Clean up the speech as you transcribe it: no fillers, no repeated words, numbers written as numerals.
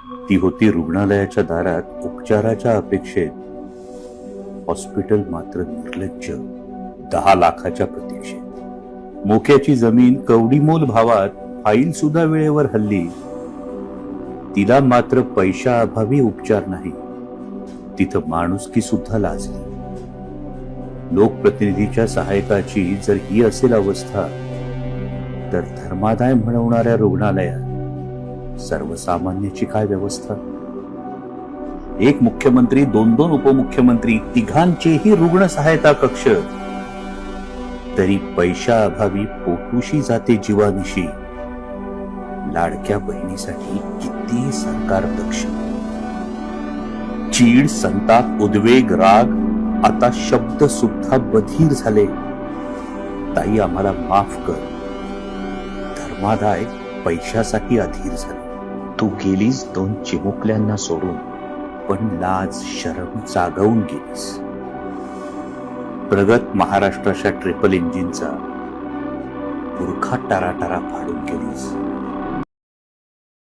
ती होती रुग्णालयाच्या दारात उपचाराच्या अपेक्षेत. हॉस्पिटल मात्र निर्लज्ज, 10 लाखाच्या प्रतीक्षेत. मोक्याची जमीन कवडीमोल भावात फाईल सुद्धा वेळेवर हल्ली. तिला मात्र पैशाअभावी उपचार नाही, तिथं माणुसकी सुद्धा लाजली. लोकप्रतिनिधीच्या सहायकाची जर ही असेल अवस्था, तर धर्मादाय म्हणवणाऱ्या रुग्णालयात सर्वसामान्याची काय व्यवस्था? एक मुख्यमंत्री, 2-2 उपमुख्यमंत्री, तिघांचेही रुग्ण सहायता कक्ष. तरी पैशाअभावी पोटूशी जाते जीवानिशी. लाडक्या बहिणीसाठी किती सरकार दक्ष. चीड, संताप, उद्वेग, राग, आता शब्द सुद्धा बधीर झाले. ताई, आम्हाला माफ कर. धर्मादाय पैशासाठी अधीर झाले. तू गेलीस 2 चिमुकल्यांना सोडून, पण लाज शरम जागवून गेलीस. प्रगत महाराष्ट्राच्या ट्रिपल इंजिनचा पुरखा टाराटारा फाडून गेलीस.